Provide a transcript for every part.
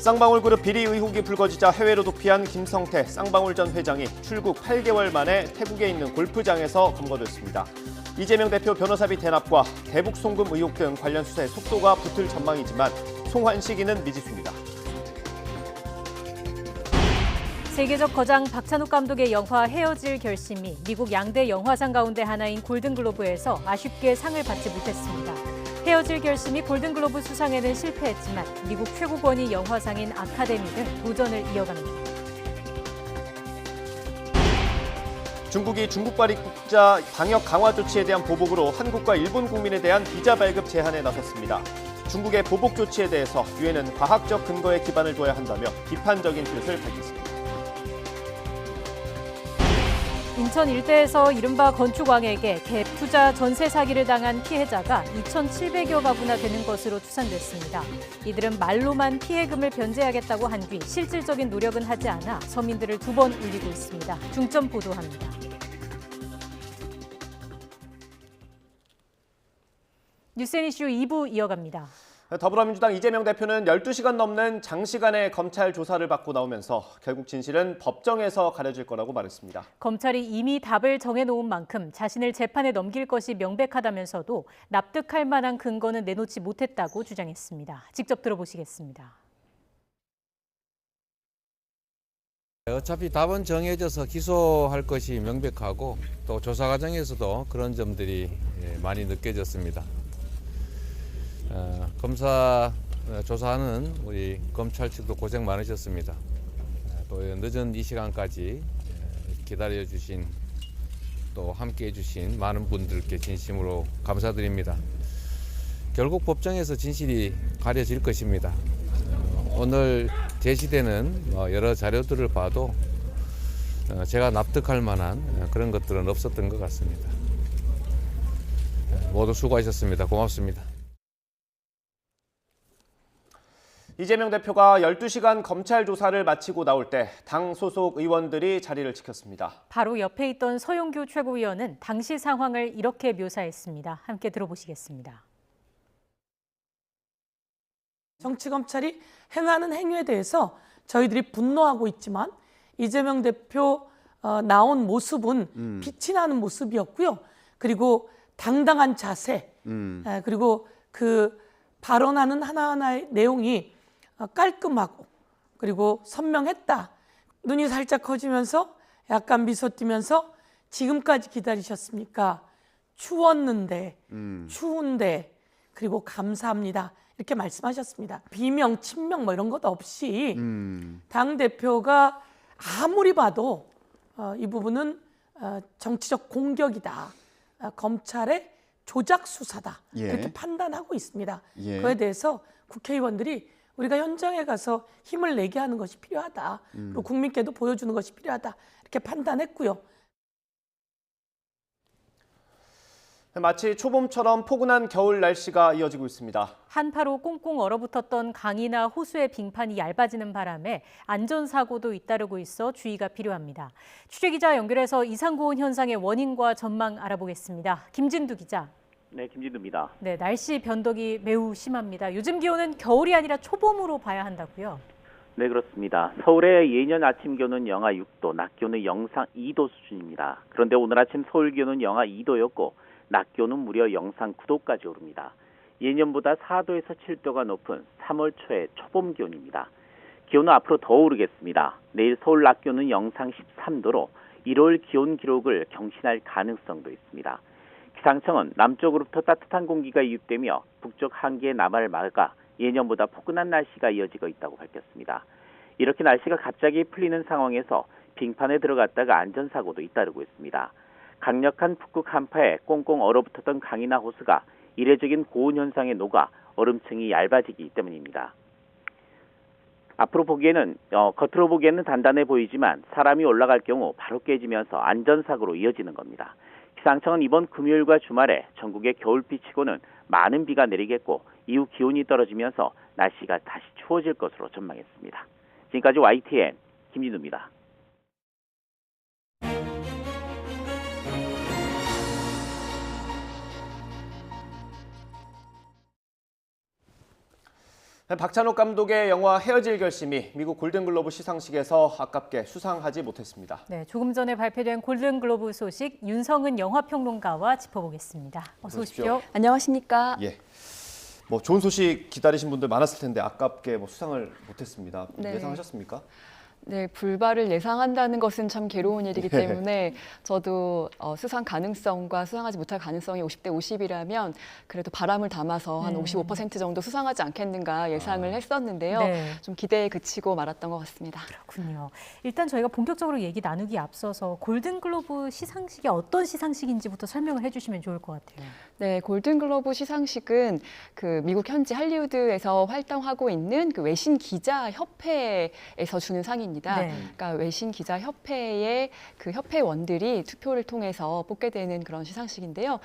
쌍방울그룹 비리 의혹이 불거지자 해외로 도피한 김성태 쌍방울 전 회장이 출국 8개월 만에 태국에 있는 골프장에서 검거됐습니다. 이재명 대표 변호사비 대납과 대북 송금 의혹 등 관련 수사에 속도가 붙을 전망이지만 송환 시기는 미지수입니다. 세계적 거장 박찬욱 감독의 영화 헤어질 결심이 미국 양대 영화상 가운데 하나인 골든글로브에서 아쉽게 상을 받지 못했습니다. 헤어질 결심이 골든글로브 수상에는 실패했지만 미국 최고 권위 영화상인 아카데미는 도전을 이어갑니다. 중국이 중국발 입국자 방역 강화 조치에 대한 보복으로 한국과 일본 국민에 대한 비자 발급 제한에 나섰습니다. 중국의 보복 조치에 대해서 유엔은 과학적 근거에 기반을 둬야 한다며 비판적인 뜻을 밝혔습니다. 인천 일대에서 이른바 건축왕에게 갭 투자 전세 사기를 당한 피해자가 2,700여 가구나 되는 것으로 추산됐습니다. 이들은 말로만 피해금을 변제하겠다고 한 뒤 실질적인 노력은 하지 않아 서민들을 2번 울리고 있습니다. 중점 보도합니다. 뉴스앤 이슈 2부 이어갑니다. 더불어민주당 이재명 대표는 12시간 넘는 장시간의 검찰 조사를 받고 나오면서 결국 진실은 법정에서 가려질 거라고 말했습니다. 검찰이 이미 답을 정해놓은 만큼 자신을 재판에 넘길 것이 명백하다면서도 납득할 만한 근거는 내놓지 못했다고 주장했습니다. 직접 들어보시겠습니다. 어차피 답은 정해져서 기소할 것이 명백하고 또 조사 과정에서도 그런 점들이 많이 느껴졌습니다. 검사 조사하는 우리 검찰 측도 고생 많으셨습니다. 또 늦은 이 시간까지 기다려주신 또 함께해 주신 많은 분들께 진심으로 감사드립니다. 결국 법정에서 진실이 가려질 것입니다. 오늘 제시되는 여러 자료들을 봐도 제가 납득할 만한 그런 것들은 없었던 것 같습니다. 모두 수고하셨습니다. 고맙습니다. 이재명 대표가 12시간 검찰 조사를 마치고 나올 때 당 소속 의원들이 자리를 지켰습니다. 바로 옆에 있던 서용교 최고위원은 당시 상황을 이렇게 묘사했습니다. 함께 들어보시겠습니다. 정치검찰이 행하는 행위에 대해서 저희들이 분노하고 있지만 이재명 대표 나온 모습은 빛이 나는 모습이었고요. 그리고 당당한 자세, 그리고 그 발언하는 하나하나의 내용이 깔끔하고 그리고 선명했다. 눈이 살짝 커지면서 약간 미소 띠면서 지금까지 기다리셨습니까? 추웠는데, 추운데, 그리고 감사합니다. 이렇게 말씀하셨습니다. 비명, 친명 뭐 이런 것 없이 당대표가 아무리 봐도 이 부분은 정치적 공격이다. 검찰의 조작 수사다. 이렇게 판단하고 있습니다. 그에 대해서 국회의원들이 우리가 현장에 가서 힘을 내게 하는 것이 필요하다. 그리고 국민께도 보여주는 것이 필요하다. 이렇게 판단했고요. 마치 초봄처럼 포근한 겨울 날씨가 이어지고 있습니다. 한파로 꽁꽁 얼어붙었던 강이나 호수의 빙판이 얇아지는 바람에 안전사고도 잇따르고 있어 주의가 필요합니다. 취재기자 연결해서 이상고온 현상의 원인과 전망 알아보겠습니다. 김진두 기자. 네, 김진두입니다. 네, 날씨 변덕이 매우 심합니다. 요즘 기온은 겨울이 아니라 초봄으로 봐야 한다고요? 네, 그렇습니다. 서울의 예년 아침 기온은 영하 6도, 낮 기온은 영상 2도 수준입니다. 그런데 오늘 아침 서울 기온은 영하 2도였고 낮 기온은 무려 영상 9도까지 오릅니다. 예년보다 4도에서 7도가 높은 3월 초의 초봄 기온입니다. 기온은 앞으로 더 오르겠습니다. 내일 서울 낮 기온은 영상 13도로 1월 기온 기록을 경신할 가능성도 있습니다. 기상청은 남쪽으로부터 따뜻한 공기가 유입되며 북쪽 한기의 남하를 막아 예년보다 포근한 날씨가 이어지고 있다고 밝혔습니다. 이렇게 날씨가 갑자기 풀리는 상황에서 빙판에 들어갔다가 안전사고도 잇따르고 있습니다. 강력한 북극 한파에 꽁꽁 얼어붙었던 강이나 호수가 이례적인 고온 현상에 녹아 얼음층이 얇아지기 때문입니다. 겉으로 보기에는 단단해 보이지만 사람이 올라갈 경우 바로 깨지면서 안전사고로 이어지는 겁니다. 기상청은 이번 금요일과 주말에 전국에 겨울비치고는 많은 비가 내리겠고 이후 기온이 떨어지면서 날씨가 다시 추워질 것으로 전망했습니다. 지금까지 YTN 김진우입니다. 박찬욱 감독의 영화 헤어질 결심이 미국 골든글로브 시상식에서 아깝게 수상하지 못했습니다. 네, 조금 전에 발표된 골든글로브 소식 윤성은 영화평론가와 짚어보겠습니다. 어서 오십시오. 안녕하십니까? 예. 뭐 좋은 소식 기다리신 분들 많았을 텐데 아깝게 뭐 수상을 못했습니다. 네. 예상하셨습니까? 네, 불발을 예상한다는 것은 참 괴로운 일이기 때문에 저도 수상 가능성과 수상하지 못할 가능성이 50대 50이라면 그래도 바람을 담아서 한 55% 정도 수상하지 않겠는가 예상을 했었는데요. 네. 좀 기대에 그치고 말았던 것 같습니다. 그렇군요. 일단 저희가 본격적으로 얘기 나누기 앞서서 골든글로브 시상식이 어떤 시상식인지부터 설명을 해주시면 좋을 것 같아요. 네, 골든글로브 시상식은 그 미국 현지 할리우드에서 활동하고 있는 그 외신 기자 협회에서 주는 상입니다. 네. 그러니까 외신 기자 협회의 그 협회원들이 투표를 통해서 뽑게 되는 그런 시상식인데요.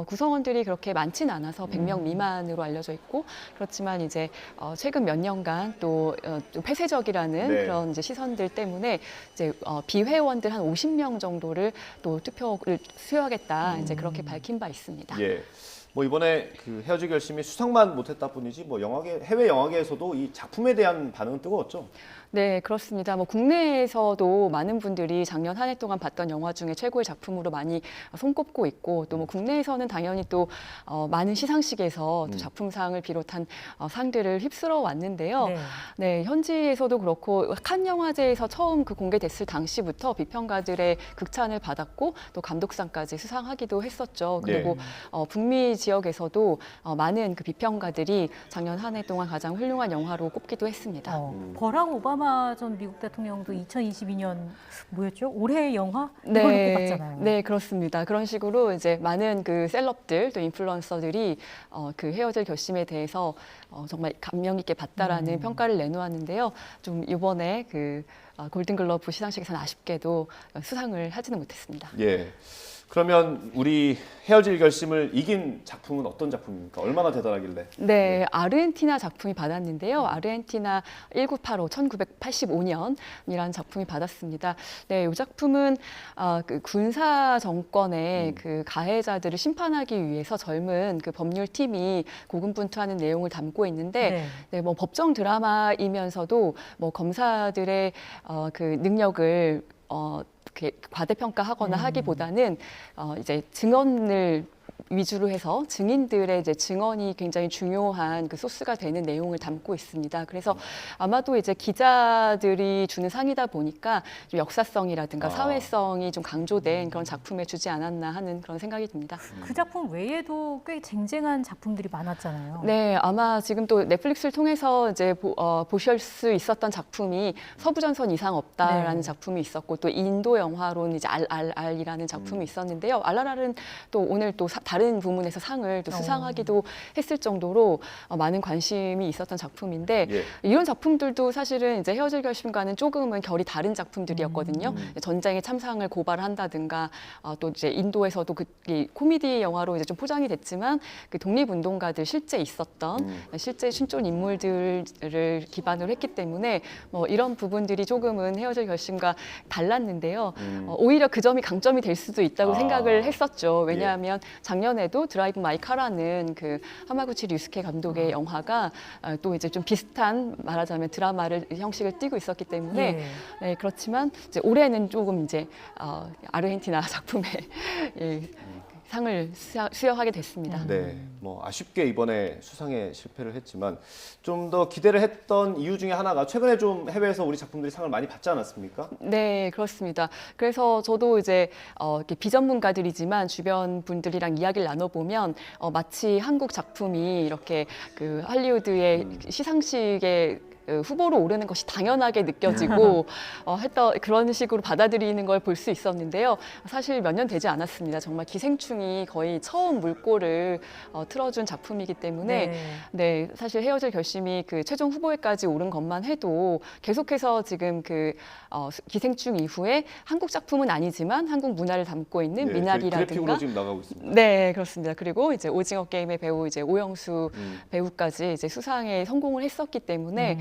구성원들이 그렇게 많지는 않아서 100명 미만으로 알려져 있고 그렇지만 이제 최근 몇 년간 또 폐쇄적이라는 네. 그런 이제 시선들 때문에 이제 비회원들 한 50명 정도를 또 투표를 수여하겠다 이제 그렇게 밝힌 바 있습니다. 예. 뭐 이번에 그 헤어질 결심이 수상만 못했다 뿐이지 뭐 해외 영화계에서도 이 작품에 대한 반응은 뜨거웠죠. 네, 그렇습니다. 뭐 국내에서도 많은 분들이 작년 한 해 동안 봤던 영화 중에 최고의 작품으로 많이 손꼽고 있고 또 뭐 국내에서는 당연히 또 많은 시상식에서 또 작품상을 비롯한 상들을 휩쓸어 왔는데요. 네. 네, 현지에서도 그렇고 칸 영화제에서 처음 그 공개됐을 당시부터 비평가들의 극찬을 받았고 또 감독상까지 수상하기도 했었죠. 그리고 북미 지역에서도 많은 그 비평가들이 작년 한 해 동안 가장 훌륭한 영화로 꼽기도 했습니다. 버락 오바마 전 미국 대통령도 2022년 뭐였죠? 올해의 영화? 이걸로 꼽았잖아요. 네, 그렇습니다. 그런 식으로 이제 많은 그 셀럽들 또 인플루언서들이 그 헤어질 결심에 대해서 정말 감명 깊게 봤다라는 평가를 내놓았는데요. 좀 이번에 그 골든글러브 시상식에서는 아쉽게도 수상을 하지는 못했습니다. 예. 그러면 우리 헤어질 결심을 이긴 작품은 어떤 작품입니까? 얼마나 대단하길래? 네, 아르헨티나 작품이 받았는데요. 아르헨티나 1985, 1985년이라는 작품이 받았습니다. 네, 이 작품은 그 군사 정권의 그 가해자들을 심판하기 위해서 젊은 그 법률팀이 고군분투하는 내용을 담고 있는데, 네, 뭐 법정 드라마이면서도 뭐 검사들의 그 능력을 과대평가하거나 하기보다는 이제 증언을 위주로 해서 증인들의 이제 증언이 굉장히 중요한 그 소스가 되는 내용을 담고 있습니다. 그래서 아마도 이제 기자들이 주는 상이다 보니까 좀 역사성이라든가 사회성이 좀 강조된 그런 작품에 주지 않았나 하는 그런 생각이 듭니다. 그 작품 외에도 꽤 쟁쟁한 작품들이 많았잖아요. 네, 아마 지금 또 넷플릭스를 통해서 이제 보실 수 있었던 작품이 서부전선 이상 없다라는 작품이 있었고 또 인도 영화로는 이제 RRR이라는 작품이 있었는데요. RRR은 또 오늘 또 다른 부문에서 상을 또 수상하기도 했을 정도로 많은 관심이 있었던 작품인데 이런 작품들도 사실은 이제 헤어질 결심과는 조금은 결이 다른 작품들이었거든요. 전쟁의 참상을 고발한다든가 또 이제 인도에서도 이 코미디 영화로 이제 좀 포장이 됐지만 그 독립운동가들 실제 있었던 실제 신존 인물들을 기반으로 했기 때문에 뭐 이런 부분들이 조금은 헤어질 결심과 달랐는데요. 오히려 그 점이 강점이 될 수도 있다고 생각을 했었죠. 왜냐하면 작년에도 드라이브 마이 카라는 그 하마구치 류스케 감독의 영화가 또 이제 좀 비슷한 말하자면 드라마를 형식을 띠고 있었기 때문에 네, 그렇지만 이제 올해는 조금 이제 아르헨티나 작품에 상을 수여하게 됐습니다. 네, 뭐 아쉽게 이번에 수상에 실패를 했지만 좀 더 기대를 했던 이유 중에 하나가 최근에 좀 해외에서 우리 작품들이 상을 많이 받지 않았습니까? 네, 그렇습니다. 그래서 저도 이제 이렇게 비전문가들이지만 주변 분들이랑 이야기를 나눠보면 마치 한국 작품이 이렇게 그 할리우드의 시상식에 후보로 오르는 것이 당연하게 느껴지고 했던 그런 식으로 받아들이는 걸 볼 수 있었는데요. 사실 몇 년 되지 않았습니다. 정말 기생충이 거의 처음 물꼬를 틀어준 작품이기 때문에 네, 사실 헤어질 결심이 그 최종 후보에까지 오른 것만 해도 계속해서 지금 그 기생충 이후에 한국 작품은 아니지만 한국 문화를 담고 있는 미나리라든가 그래픽으로 지금 나가고 있습니다. 네, 그렇습니다. 그리고 이제 오징어 게임의 배우 이제 오영수 배우까지 이제 수상에 성공을 했었기 때문에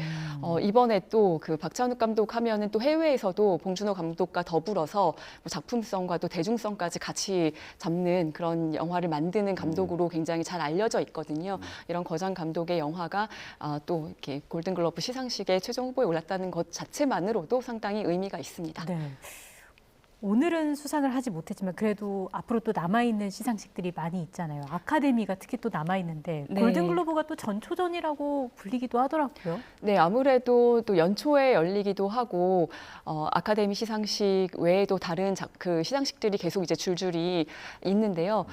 이번에 또 그 박찬욱 감독 하면은 또 해외에서도 봉준호 감독과 더불어서 뭐 작품성과 또 대중성까지 같이 잡는 그런 영화를 만드는 감독으로 굉장히 잘 알려져 있거든요. 이런 거장 감독의 영화가 또 이렇게 골든글러브 시상식에 최종 후보에 올랐다는 것 자체만으로도 상당히 의미가 있습니다. 네. 오늘은 수상을 하지 못했지만 그래도 앞으로 또 남아있는 시상식들이 많이 있잖아요. 아카데미가 특히 또 남아있는데 네. 골든글로브가 또 전초전이라고 불리기도 하더라고요. 네, 아무래도 또 연초에 열리기도 하고 아카데미 시상식 외에도 다른 그 시상식들이 계속 이제 줄줄이 있는데요.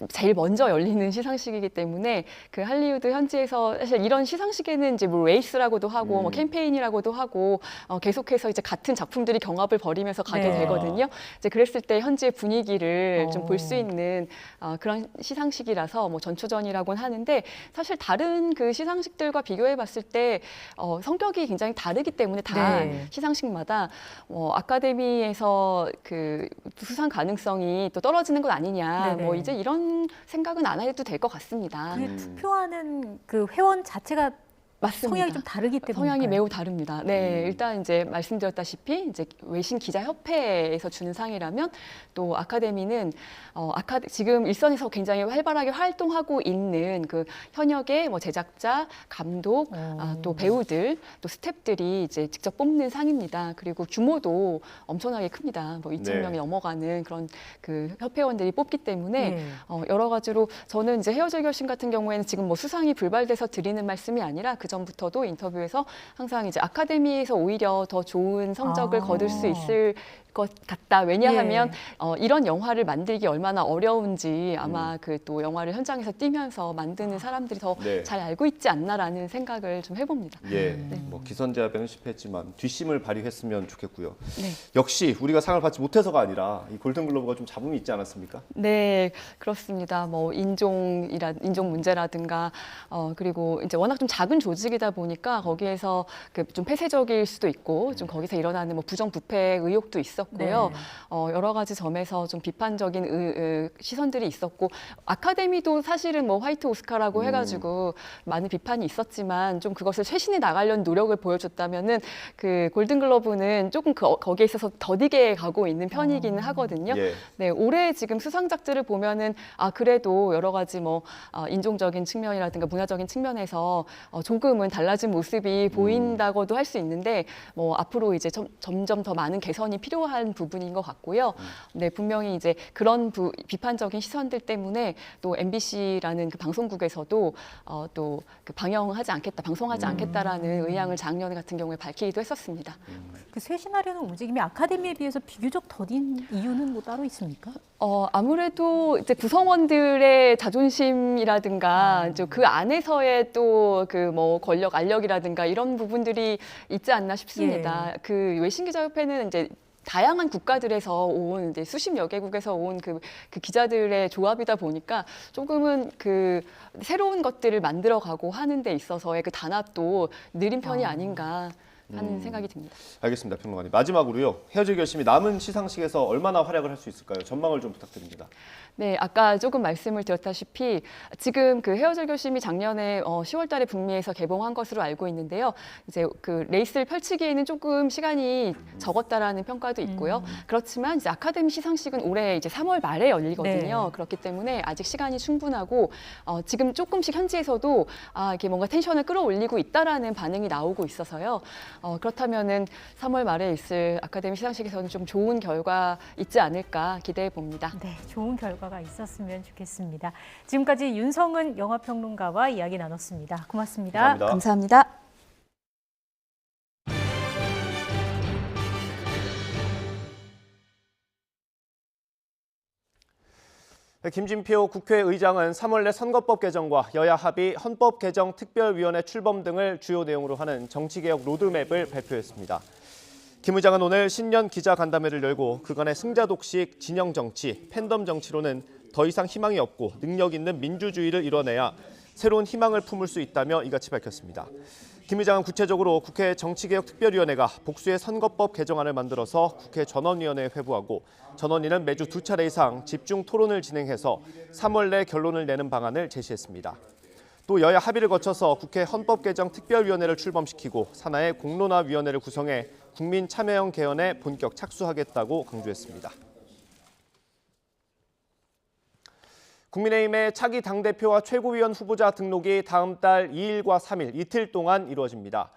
제일 먼저 열리는 시상식이기 때문에 그 할리우드 현지에서 사실 이런 시상식에는 이제 뭐 레이스라고도 하고 뭐 캠페인이라고도 하고 계속해서 이제 같은 작품들이 경합을 벌이면서 가게 네. 되거든요. 이제 그랬을 때 현지의 분위기를 좀 볼 수 있는 그런 시상식이라서 뭐 전초전이라고는 하는데 사실 다른 그 시상식들과 비교해 봤을 때 성격이 굉장히 다르기 때문에 다 네. 시상식마다 아카데미에서 그 수상 가능성이 또 떨어지는 것 아니냐 네네. 뭐 이제 이런 생각은 안 해도 될 것 같습니다. 그게 투표하는 그 회원 자체가 맞습니다. 성향이 좀 다르기 때문에 성향이 매우 다릅니다. 네, 일단 이제 말씀드렸다시피 이제 외신 기자 협회에서 주는 상이라면 또 아카데미는 지금 일선에서 굉장히 활발하게 활동하고 있는 그 현역의 뭐 제작자, 감독, 또 배우들, 또 스태프들이 이제 직접 뽑는 상입니다. 그리고 규모도 엄청나게 큽니다. 뭐 2,000명이 네. 넘어가는 그런 그 협회원들이 뽑기 때문에 네. 여러 가지로 저는 이제 헤어질 결심 같은 경우에는 지금 뭐 수상이 불발돼서 드리는 말씀이 아니라 그 전부터도 인터뷰에서 항상 이제 아카데미에서 오히려 더 좋은 성적을 거둘 수 있을 것 같다. 왜냐하면 이런 영화를 만들기 얼마나 어려운지 아마 그 또 영화를 현장에서 뛰면서 만드는 사람들이 더 네. 잘 알고 있지 않나라는 생각을 좀 해봅니다. 예, 뭐 기선제압에는 실패했지만 뒷심을 발휘했으면 좋겠고요. 네. 역시 우리가 상을 받지 못해서가 아니라 이 골든글로브가 좀 잡음이 있지 않았습니까? 네, 그렇습니다. 뭐 인종 문제라든가 그리고 이제 워낙 좀 작은 조직이다 보니까 거기에서 그 좀 폐쇄적일 수도 있고 좀 거기서 일어나는 뭐 부정부패 의혹도 있었고요. 여러 가지 점에서 좀 비판적인 시선들이 있었고 아카데미도 사실은 뭐 화이트 오스카라고 해가지고 많은 비판이 있었지만 좀 그것을 쇄신해 나가려는 노력을 보여줬다면은 그 골든글러브는 조금 거기에 있어서 더디게 가고 있는 편이기는 하거든요. 예. 네, 올해 지금 수상작들을 보면은 그래도 여러 가지 뭐 인종적인 측면이라든가 문화적인 측면에서 조금은 달라진 모습이 보인다고도 할 수 있는데 뭐 앞으로 이제 점점 더 많은 개선이 필요한 부분인 것 같고요. 네, 분명히 이제 그런 비판적인 시선들 때문에 또 MBC라는 그 방송국에서도 또 그 방송하지 않겠다라는 의향을 작년 같은 경우에 밝히기도 했었습니다. 그 쇄신하려는 움직임이 아카데미에 비해서 비교적 더딘 이유는 뭐 따로 있습니까? 아무래도 이제 구성원들의 자존심이라든가 이제 그 안에서의 또 그 뭐 권력, 알력이라든가 이런 부분들이 있지 않나 싶습니다. 그 외신기자협회는 이제 다양한 국가들에서 온 이제 수십여 개국에서 온 그 기자들의 조합이다 보니까 조금은 그 새로운 것들을 만들어가고 하는 데 있어서의 그 단합도 느린 편이 아닌가 하는 생각이 듭니다. 알겠습니다, 평론가님. 마지막으로요. 헤어질 결심이 남은 시상식에서 얼마나 활약을 할 수 있을까요? 전망을 좀 부탁드립니다. 네, 아까 조금 말씀을 드렸다시피 지금 그 헤어질 결심이 작년에 10월 달에 북미에서 개봉한 것으로 알고 있는데요. 이제 그 레이스를 펼치기에는 조금 시간이 적었다라는 평가도 있고요. 그렇지만 이제 아카데미 시상식은 올해 이제 3월 말에 열리거든요. 네. 그렇기 때문에 아직 시간이 충분하고 지금 조금씩 현지에서도 이게 뭔가 텐션을 끌어올리고 있다라는 반응이 나오고 있어서요. 그렇다면은 3월 말에 있을 아카데미 시상식에서는 좀 좋은 결과 있지 않을까 기대해 봅니다. 네, 좋은 결과가 있었으면 좋겠습니다. 지금까지 윤성은 영화평론가와 이야기 나눴습니다. 고맙습니다. 감사합니다. 감사합니다. 김진표 국회의장은 3월 내 선거법 개정과 여야 합의 헌법 개정 특별위원회 출범 등을 주요 내용으로 하는 정치개혁 로드맵을 발표했습니다. 김 의장은 오늘 신년 기자간담회를 열고 그간의 승자독식, 진영정치, 팬덤 정치로는 더 이상 희망이 없고 능력 있는 민주주의를 이뤄내야 새로운 희망을 품을 수 있다며 이같이 밝혔습니다. 김 의장은 구체적으로 국회 정치개혁특별위원회가 복수의 선거법 개정안을 만들어서 국회 전원위원회에 회부하고 전원위는 매주 2차례 이상 집중 토론을 진행해서 3월 내 결론을 내는 방안을 제시했습니다. 또 여야 합의를 거쳐서 국회 헌법개정특별위원회를 출범시키고 산하의 공론화위원회를 구성해 국민 참여형 개헌에 본격 착수하겠다고 강조했습니다. 국민의힘의 차기 당대표와 최고위원 후보자 등록이 다음 달 2일과 3일 이틀 동안 이루어집니다.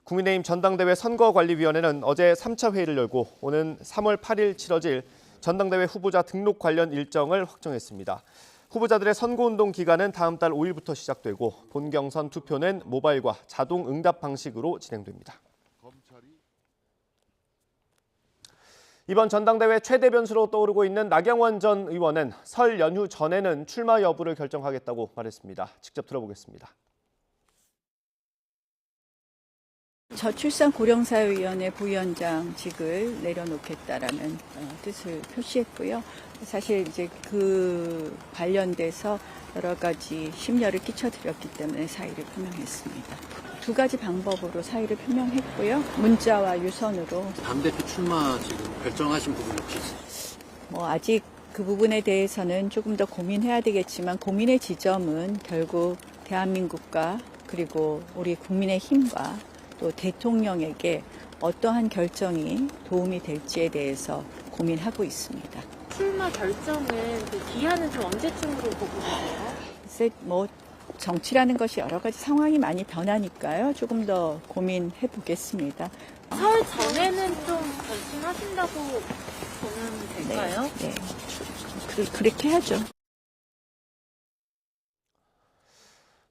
국민의힘 전당대회 선거관리위원회는 어제 3차 회의를 열고 오는 3월 8일 치러질 전당대회 후보자 등록 관련 일정을 확정했습니다. 후보자들의 선거운동 기간은 다음 달 5일부터 시작되고 본경선 투표는 모바일과 자동 응답 방식으로 진행됩니다. 이번 전당대회 최대 변수로 떠오르고 있는 나경원 전 의원은 설 연휴 전에는 출마 여부를 결정하겠다고 말했습니다. 직접 들어보겠습니다. 저출산고령사회위원회 부위원장직을 내려놓겠다라는 뜻을 표시했고요. 사실 이제 그 관련돼서 여러 가지 심려를 끼쳐드렸기 때문에 사의를 표명했습니다. 두 가지 방법으로 사의를 표명했고요. 문자와 유선으로. 당대표 출마 지금 결정하신 부분이 혹시 있어요? 아직 그 부분에 대해서는 조금 더 고민해야 되겠지만 고민의 지점은 결국 대한민국과 그리고 우리 국민의 힘과 또 대통령에게 어떠한 결정이 도움이 될지에 대해서 고민하고 있습니다. 출마 결정은 그 기한은 좀 언제쯤으로 보고 계세요? 글쎄 정치라는 것이 여러 가지 상황이 많이 변하니까요. 조금 더 고민해 보겠습니다. 설 전에는 좀 결심하신다고 보면 될까요? 네. 그렇게 하죠.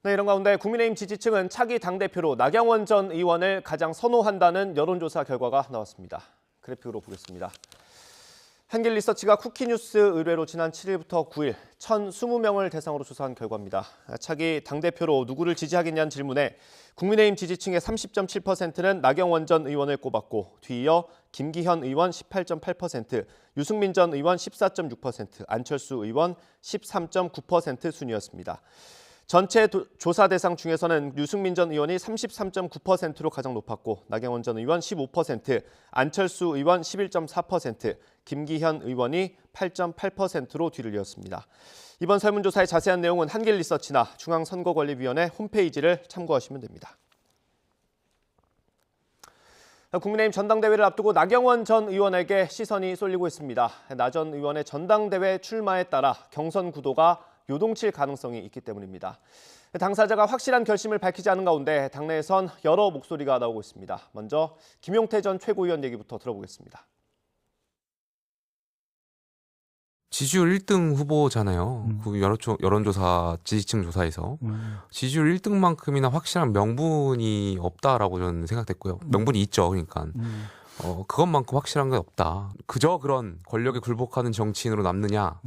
네, 이런 가운데 국민의힘 지지층은 차기 당대표로 나경원 전 의원을 가장 선호한다는 여론조사 결과가 나왔습니다. 그래픽으로 보겠습니다. 한길리서치가 쿠키뉴스 의뢰로 지난 7일부터 9일 1,020명을 대상으로 조사한 결과입니다. 차기 당대표로 누구를 지지하겠냐는 질문에 국민의힘 지지층의 30.7%는 나경원 전 의원을 꼽았고 뒤이어 김기현 의원 18.8%, 유승민 전 의원 14.6%, 안철수 의원 13.9% 순이었습니다. 전체 조사 대상 중에서는 유승민 전 의원이 33.9%로 가장 높았고 나경원 전 의원 15%, 안철수 의원 11.4%, 김기현 의원이 8.8%로 뒤를 이었습니다. 이번 설문조사의 자세한 내용은 한길리서치나 중앙선거관리위원회 홈페이지를 참고하시면 됩니다. 국민의힘 전당대회를 앞두고 나경원 전 의원에게 시선이 쏠리고 있습니다. 나 전 의원의 전당대회 출마에 따라 경선 구도가 요동칠 가능성이 있기 때문입니다. 당사자가 확실한 결심을 밝히지 않은 가운데 당내에선 여러 목소리가 나오고 있습니다. 먼저 김용태 전 최고위원 얘기부터 들어보겠습니다. 지지율 1등 후보잖아요. 그 여론조사, 지지층 조사에서. 지지율 1등만큼이나 확실한 명분이 없다라고 저는 생각됐고요. 명분이 있죠, 그러니까. 그것만큼 확실한 게 없다. 그저 그런 권력에 굴복하는 정치인으로 남느냐,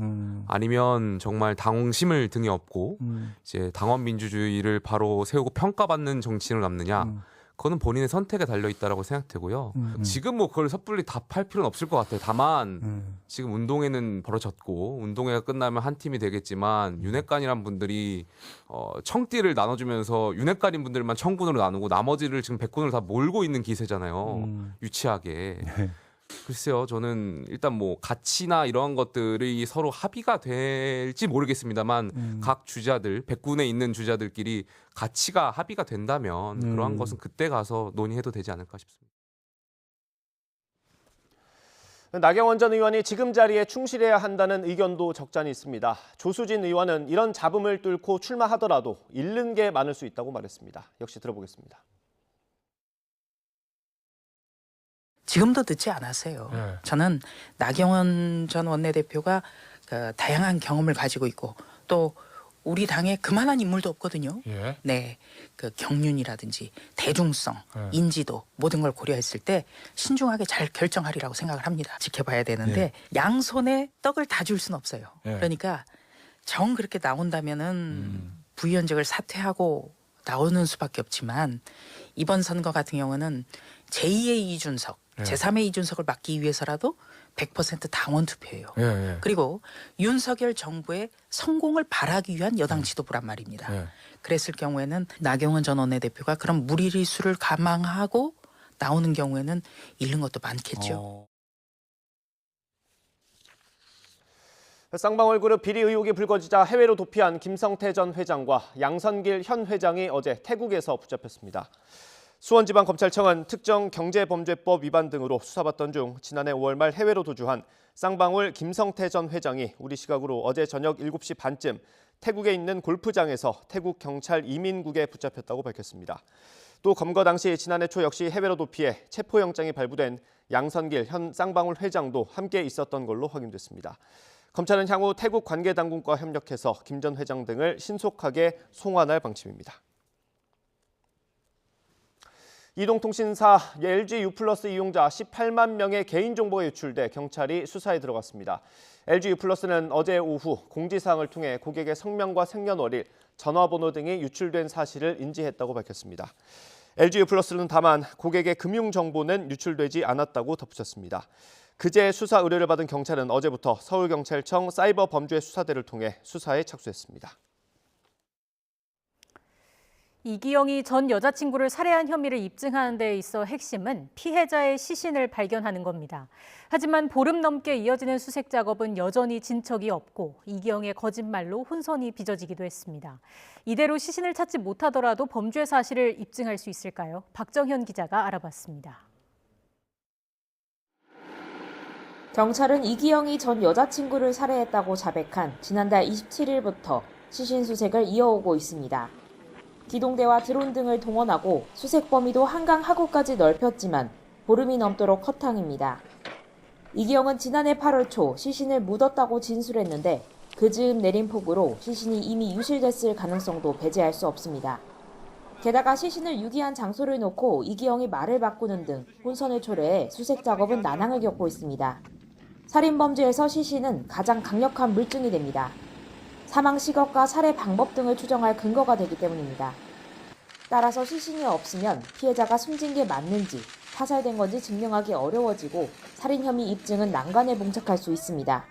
아니면 정말 당심을 등에 업고 이제 당원 민주주의를 바로 세우고 평가받는 정치인으로 남느냐. 그거는 본인의 선택에 달려 있다라고 생각되고요. 지금 뭐 그걸 섣불리 답할 필요는 없을 것 같아요. 다만 지금 운동회는 벌어졌고 운동회가 끝나면 한 팀이 되겠지만 윤핵관이란 분들이 청띠를 나눠주면서 윤핵관인 분들만 청군으로 나누고 나머지를 지금 백군으로 다 몰고 있는 기세잖아요. 유치하게. 글쎄요, 저는 일단 뭐 가치나 이런 것들이 서로 합의가 될지 모르겠습니다만 각 주자들, 백군에 있는 주자들끼리 가치가 합의가 된다면 그러한 것은 그때 가서 논의해도 되지 않을까 싶습니다. 나경원 전 의원이 지금 자리에 충실해야 한다는 의견도 적잖이 있습니다. 조수진 의원은 이런 잡음을 뚫고 출마하더라도 잃는 게 많을 수 있다고 말했습니다. 역시 들어보겠습니다. 지금도 늦지 않았어요. 네. 저는 나경원 전 원내대표가 다양한 경험을 가지고 있고 또 우리 당에 그만한 인물도 없거든요. 예. 네, 그 경륜이라든지 대중성, 인지도 모든 걸 고려했을 때 신중하게 잘 결정하리라고 생각을 합니다. 지켜봐야 되는데 양손에 떡을 다 줄 수는 없어요. 그러니까 정 그렇게 나온다면은 부위원직을 사퇴하고 나오는 수밖에 없지만 이번 선거 같은 경우는 제2의 이준석, 제3의 이준석을 막기 위해서라도 100% 당원 투표예요. 그리고 윤석열 정부의 성공을 바라기 위한 여당 지도부란 말입니다. 그랬을 경우에는 나경원 전 원내대표가 그런 무리수를 감안하고 나오는 경우에는 잃는 것도 많겠죠. 쌍방울 그룹 비리 의혹이 불거지자 해외로 도피한 김성태 전 회장과 양선길 현 회장이 어제 태국에서 붙잡혔습니다. 수원지방검찰청은 특정경제범죄법 위반 등으로 수사받던 중 지난해 5월 말 해외로 도주한 쌍방울 김성태 전 회장이 우리 시각으로 어제 저녁 7시 반쯤 태국에 있는 골프장에서 태국 경찰 이민국에 붙잡혔다고 밝혔습니다. 또 검거 당시 지난해 초 역시 해외로 도피해 체포영장이 발부된 양선길 현 쌍방울 회장도 함께 있었던 걸로 확인됐습니다. 검찰은 향후 태국 관계당국과 협력해서 김 전 회장 등을 신속하게 송환할 방침입니다. 이동통신사 LG U+ 이용자 18만 명의 개인정보가 유출돼 경찰이 수사에 들어갔습니다. LG U+는 어제 오후 공지사항을 통해 고객의 성명과 생년월일, 전화번호 등이 유출된 사실을 인지했다고 밝혔습니다. LG U+는 다만 고객의 금융정보는 유출되지 않았다고 덧붙였습니다. 그제 수사 의뢰를 받은 경찰은 어제부터 서울경찰청 사이버범죄수사대를 통해 수사에 착수했습니다. 이기영이 전 여자친구를 살해한 혐의를 입증하는 데 있어 핵심은 피해자의 시신을 발견하는 겁니다. 하지만 보름 넘게 이어지는 수색 작업은 여전히 진척이 없고 이기영의 거짓말로 혼선이 빚어지기도 했습니다. 이대로 시신을 찾지 못하더라도 범죄 사실을 입증할 수 있을까요? 박정현 기자가 알아봤습니다. 경찰은 이기영이 전 여자친구를 살해했다고 자백한 지난달 27일부터 시신 수색을 이어오고 있습니다. 기동대와 드론 등을 동원하고 수색 범위도 한강 하구까지 넓혔지만 보름이 넘도록 허탕입니다. 이기영은 지난해 8월 초 시신을 묻었다고 진술했는데 그 즈음 내린 폭우로 시신이 이미 유실됐을 가능성도 배제할 수 없습니다. 게다가 시신을 유기한 장소를 놓고 이기영이 말을 바꾸는 등 혼선을 초래해 수색 작업은 난항을 겪고 있습니다. 살인범죄에서 시신은 가장 강력한 물증이 됩니다. 사망 시각과 살해 방법 등을 추정할 근거가 되기 때문입니다. 따라서 시신이 없으면 피해자가 숨진 게 맞는지 타살된 건지 증명하기 어려워지고 살인 혐의 입증은 난관에 봉착할 수 있습니다.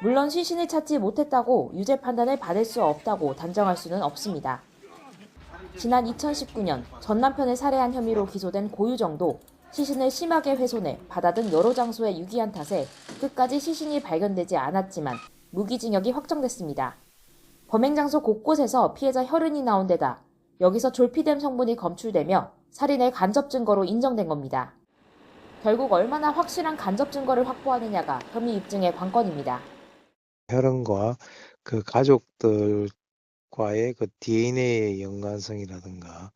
물론 시신을 찾지 못했다고 유죄 판단을 받을 수 없다고 단정할 수는 없습니다. 지난 2019년 전 남편을 살해한 혐의로 기소된 고유정도 시신을 심하게 훼손해 바다 등 여러 장소에 유기한 탓에 끝까지 시신이 발견되지 않았지만 무기징역이 확정됐습니다. 범행 장소 곳곳에서 피해자 혈흔이 나온 데다 여기서 졸피뎀 성분이 검출되며 살인의 간접 증거로 인정된 겁니다. 결국 얼마나 확실한 간접 증거를 확보하느냐가 혐의 입증의 관건입니다. 혈흔과 그 가족들과의 그 DNA의 연관성이라든가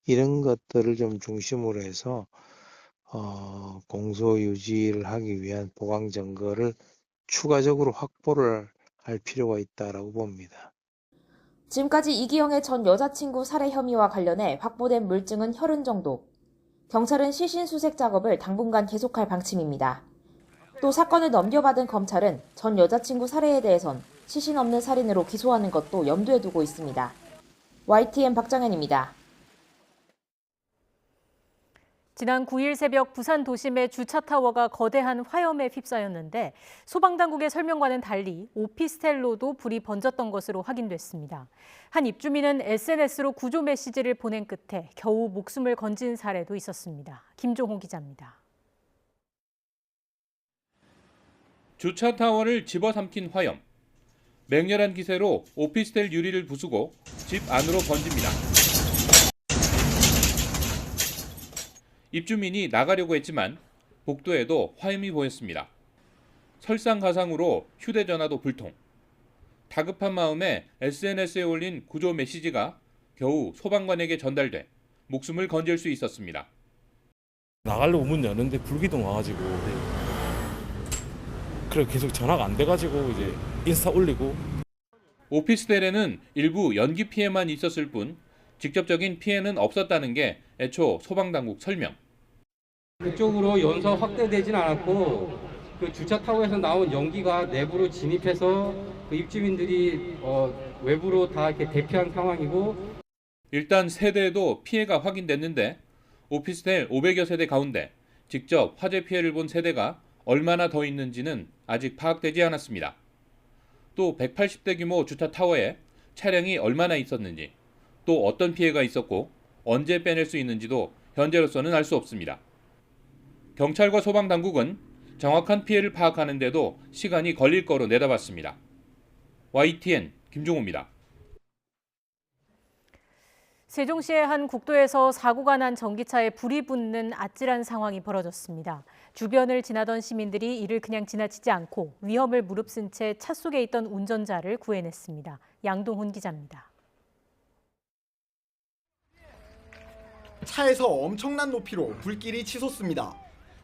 이런 것들을 좀 중심으로 해서 공소 유지를 하기 위한 보강 증거를 추가적으로 확보를 할 필요가 있다라고 봅니다. 지금까지 이기영의 전 여자친구 살해 혐의와 관련해 확보된 물증은 혈흔 정도. 경찰은 시신 수색 작업을 당분간 계속할 방침입니다. 또 사건을 넘겨받은 검찰은 전 여자친구 살해에 대해선 시신 없는 살인으로 기소하는 것도 염두에 두고 있습니다. YTN 박정현입니다. 지난 9일 새벽 부산 도심의 주차타워가 거대한 화염에 휩싸였는데 소방당국의 설명과는 달리 오피스텔로도 불이 번졌던 것으로 확인됐습니다. 한 입주민은 SNS로 구조 메시지를 보낸 끝에 겨우 목숨을 건진 사례도 있었습니다. 김종호 기자입니다. 주차타워를 집어삼킨 화염. 맹렬한 기세로 오피스텔 유리를 부수고 집 안으로 번집니다. 입주민이 나가려고 했지만 복도에도 화염이 보였습니다. 설상가상으로 휴대전화도 불통. 다급한 마음에 SNS에 올린 구조 메시지가 겨우 소방관에게 전달돼 목숨을 건질 수 있었습니다. 나가려고 문 여는데 불기둥 와가지고 그래 계속 전화가 안 돼가지고 이제 인스타 올리고. 오피스텔에는 일부 연기 피해만 있었을 뿐 직접적인 피해는 없었다는 게 애초 소방당국 설명. 그쪽으로 연사 확대되진 않았고 그 주차타워에서 나온 연기가 내부로 진입해서 그 입주민들이 외부로 다 이렇게 대피한 상황이고. 일단 세대에도 피해가 확인됐는데 오피스텔 500여 세대 가운데 직접 화재 피해를 본 세대가 얼마나 더 있는지는 아직 파악되지 않았습니다. 또 180대 규모 주차타워에 차량이 얼마나 있었는지, 또 어떤 피해가 있었고 언제 빼낼 수 있는지도 현재로서는 알 수 없습니다. 경찰과 소방당국은 정확한 피해를 파악하는 데도 시간이 걸릴 거로 내다봤습니다. YTN 김종호입니다. 세종시의 한 국도에서 사고가 난 전기차에 불이 붙는 아찔한 상황이 벌어졌습니다. 주변을 지나던 시민들이 이를 그냥 지나치지 않고 위험을 무릅쓴 채 차 속에 있던 운전자를 구해냈습니다. 양동훈 기자입니다. 차에서 엄청난 높이로 불길이 치솟습니다.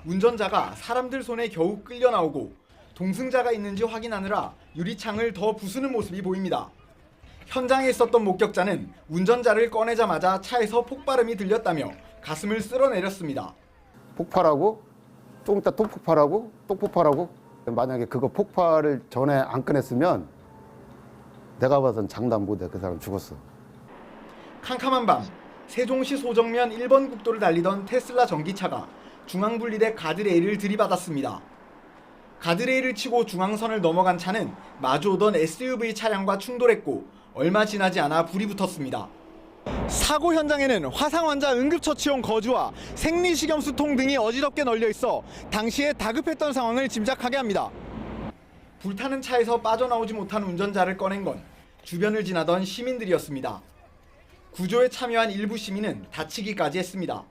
운전자가 사람들 손에 겨우 끌려 나오고 동승자가 있는지 확인하느라 유리창을 더 부수는 모습이 보입니다. 현장에 있었던 목격자는 운전자를 꺼내자마자 차에서 폭발음이 들렸다며 가슴을 쓸어내렸습니다. 폭발하고 조금 있다 또 폭발하고 또 폭발하고 만약에 그거 폭발을 전에 안 꺼냈으면 내가 봐선 장담 못해. 그 사람 죽었어. 캄캄한 밤 세종시 소정면 1번 국도를 달리던 테슬라 전기차가 중앙분리대 가드레일을 들이받았습니다. 가드레일을 치고 중앙선을 넘어간 차는 마주오던 SUV 차량과 충돌했고 얼마 지나지 않아 불이 붙었습니다. 사고 현장에는 화상 환자 응급처치용 거주와 생리식염수통 등이 어지럽게 널려 있어 당시에 다급했던 상황을 짐작하게 합니다. 불타는 차에서 빠져나오지 못한 운전자를 꺼낸 건 주변을 지나던 시민들이었습니다. 구조에 참여한 일부 시민은 다치기까지 했습니다.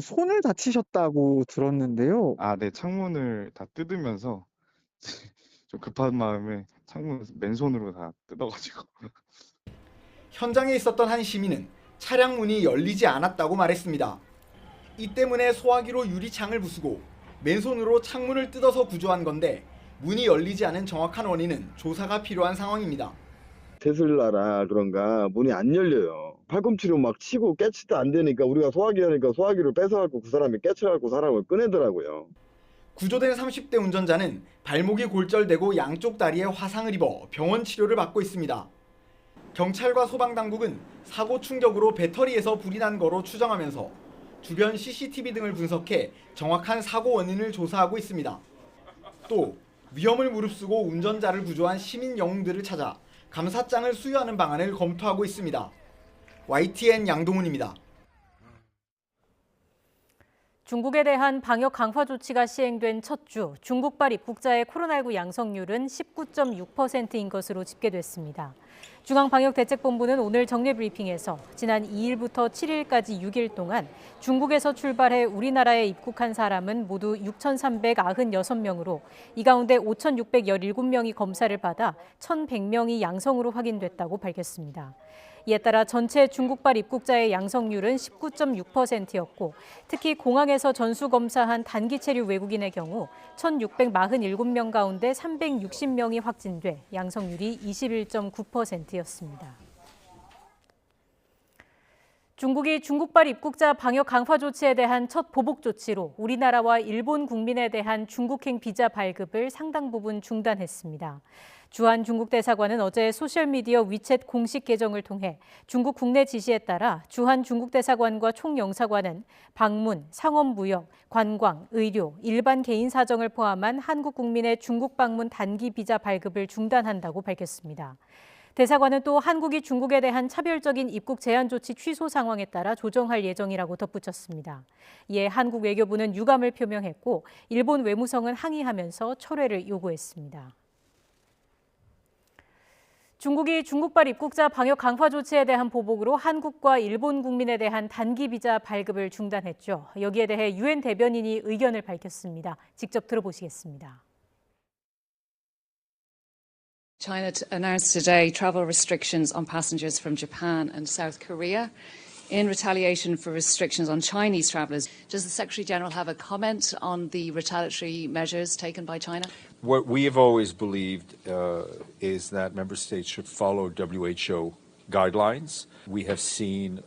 손을 다치셨다고 들었는데요. 네, 창문을 다 뜯으면서 좀 급한 마음에 창문 맨손으로 다 뜯어가지고. 현장에 있었던 한 시민은 차량 문이 열리지 않았다고 말했습니다. 이 때문에 소화기로 유리창을 부수고 맨손으로 창문을 뜯어서 구조한 건데 문이 열리지 않은 정확한 원인은 조사가 필요한 상황입니다. 테슬라라 그런가 문이 안 열려요. 팔꿈치로 막 치고 깨치도 안 되니까 우리가 소화기 하니까 소화기를 뺏어갖고 그 사람이 깨쳐갖고 사람을 꺼내더라고요. 구조된 30대 운전자는 발목이 골절되고 양쪽 다리에 화상을 입어 병원 치료를 받고 있습니다. 경찰과 소방당국은 사고 충격으로 배터리에서 불이 난 거로 추정하면서 주변 CCTV 등을 분석해 정확한 사고 원인을 조사하고 있습니다. 또 위험을 무릅쓰고 운전자를 구조한 시민 영웅들을 찾아 감사장을 수여하는 방안을 검토하고 있습니다. YTN 양동훈입니다. 중국에 대한 방역 강화 조치가 시행된 첫 주, 중국발 입국자의 코로나19 양성률은 19.6%인 것으로 집계됐습니다. 중앙방역대책본부는 오늘 정례 브리핑에서 지난 2일부터 7일까지 6일 동안 중국에서 출발해 우리나라에 입국한 사람은 모두 6,396명으로 이 가운데 5,617명이 검사를 받아 1,100명이 양성으로 확인됐다고 밝혔습니다. 이에 따라 전체 중국발 입국자의 양성률은 19.6%였고 특히 공항에서 전수검사한 단기 체류 외국인의 경우 1,647명 가운데 360명이 확진돼 양성률이 21.9%였습니다. 중국이 중국발 입국자 방역 강화 조치에 대한 첫 보복 조치로 우리나라와 일본 국민에 대한 중국행 비자 발급을 상당 부분 중단했습니다. 주한 중국 대사관은 어제 소셜미디어 위챗 공식 계정을 통해 중국 국내 지시에 따라 주한 중국 대사관과 총영사관은 방문, 상업무역, 관광, 의료, 일반 개인 사정을 포함한 한국 국민의 중국 방문 단기 비자 발급을 중단한다고 밝혔습니다. 대사관은 또 한국이 중국에 대한 차별적인 입국 제한 조치 취소 상황에 따라 조정할 예정이라고 덧붙였습니다. 이에 한국 외교부는 유감을 표명했고 일본 외무성은 항의하면서 철회를 요구했습니다. 중국이 중국발 입국자 방역 강화 조치에 대한 보복으로 한국과 일본 국민에 대한 단기 비자 발급을 중단했죠. 여기에 대해 유엔 대변인이 의견을 밝혔습니다. 직접 들어보시겠습니다. China announced today travel restrictions on passengers from Japan and South Korea in retaliation for restrictions on Chinese travellers. Does the Secretary-General have a comment on the retaliatory measures taken by China? What we have always believed is that member states should follow WHO guidelines. We have seen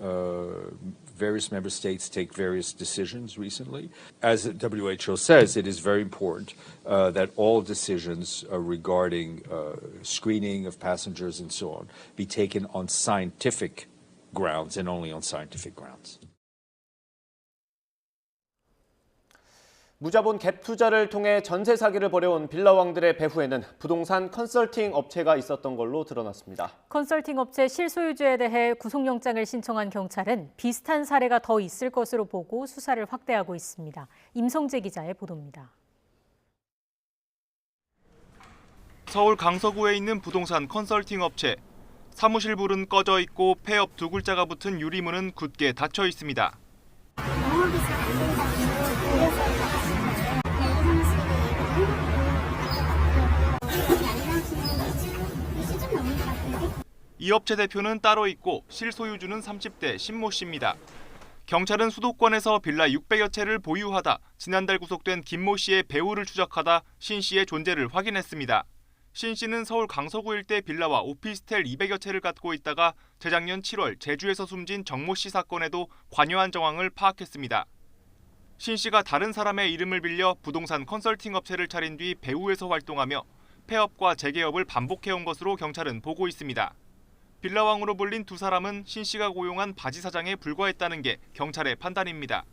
various member states take various decisions recently. As the WHO says, it is very important that all decisions regarding screening of passengers and so on be taken on scientific grounds and only on scientific grounds. 무자본 갭 투자를 통해 전세 사기를 벌여온 빌라왕들의 배후에는 부동산 컨설팅 업체가 있었던 걸로 드러났습니다. 컨설팅 업체 실소유주에 대해 구속영장을 신청한 경찰은 비슷한 사례가 더 있을 것으로 보고 수사를 확대하고 있습니다. 임성재 기자의 보도입니다. 서울 강서구에 있는 부동산 컨설팅 업체. 사무실 불은 꺼져 있고 폐업 두 글자가 붙은 유리문은 굳게 닫혀 있습니다. 이 업체 대표는 따로 있고 실소유주는 30대 신모 씨입니다. 경찰은 수도권에서 빌라 600여 채를 보유하다 지난달 구속된 김모 씨의 배우를 추적하다 신 씨의 존재를 확인했습니다. 신 씨는 서울 강서구 일대 빌라와 오피스텔 200여 채를 갖고 있다가 재작년 7월 제주에서 숨진 정모 씨 사건에도 관여한 정황을 파악했습니다. 신 씨가 다른 사람의 이름을 빌려 부동산 컨설팅 업체를 차린 뒤 배우에서 활동하며 폐업과 재개업을 반복해온 것으로 경찰은 보고 있습니다. 빌라왕으로 불린 두 사람은 신 씨가 고용한 바지 사장에 불과했다는 게 경찰의 판단입니다.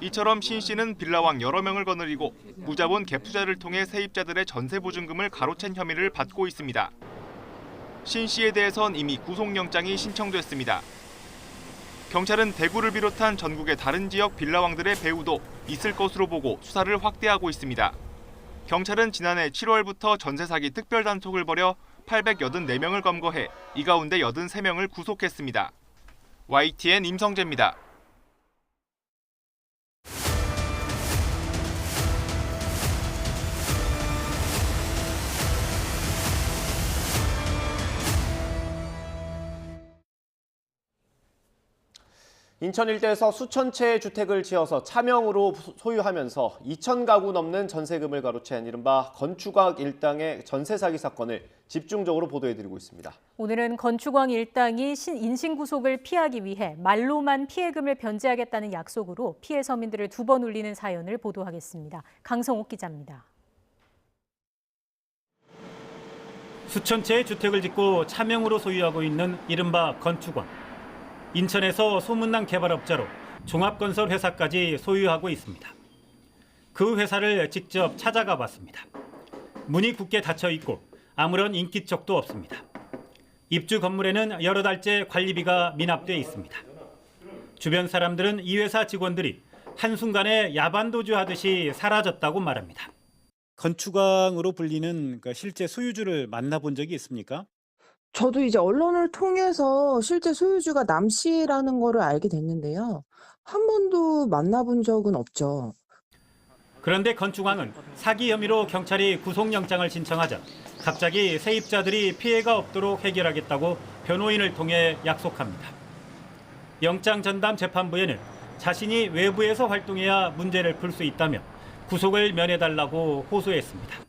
이처럼 신 씨는 빌라왕 여러 명을 거느리고 무자본 갭 투자를 통해 세입자들의 전세 보증금을 가로챈 혐의를 받고 있습니다. 신 씨에 대해선 이미 구속영장이 신청됐습니다. 경찰은 대구를 비롯한 전국의 다른 지역 빌라왕들의 배우도 있을 것으로 보고 수사를 확대하고 있습니다. 경찰은 지난해 7월부터 전세 사기 특별단속을 벌여 884명을 검거해 이 가운데 83명을 구속했습니다. YTN 임성재입니다. 인천 일대에서 수천 채의 주택을 지어서 차명으로 소유하면서 2천 가구 넘는 전세금을 가로챈 이른바 건축왕 일당의 전세 사기 사건을 집중적으로 보도해드리고 있습니다. 오늘은 건축왕 일당이 인신구속을 피하기 위해 말로만 피해금을 변제하겠다는 약속으로 피해 서민들을 2번 울리는 사연을 보도하겠습니다. 강성옥 기자입니다. 수천 채의 주택을 짓고 차명으로 소유하고 있는 이른바 건축왕. 인천에서 소문난 개발업자로 종합건설 회사까지 소유하고 있습니다. 그 회사를 직접 찾아가 봤습니다. 문이 굳게 닫혀 있고 아무런 인기척도 없습니다. 입주 건물에는 여러 달째 관리비가 미납돼 있습니다. 주변 사람들은 이 회사 직원들이 한순간에 야반도주하듯이 사라졌다고 말합니다. 건축왕으로 불리는 실제 소유주를 만나본 적이 있습니까? 저도 이제 언론을 통해서 실제 소유주가 남 씨라는 거를 알게 됐는데요. 한 번도 만나본 적은 없죠. 그런데 건축왕은 사기 혐의로 경찰이 구속영장을 신청하자 갑자기 세입자들이 피해가 없도록 해결하겠다고 변호인을 통해 약속합니다. 영장 전담 재판부에는 자신이 외부에서 활동해야 문제를 풀 수 있다며 구속을 면해달라고 호소했습니다.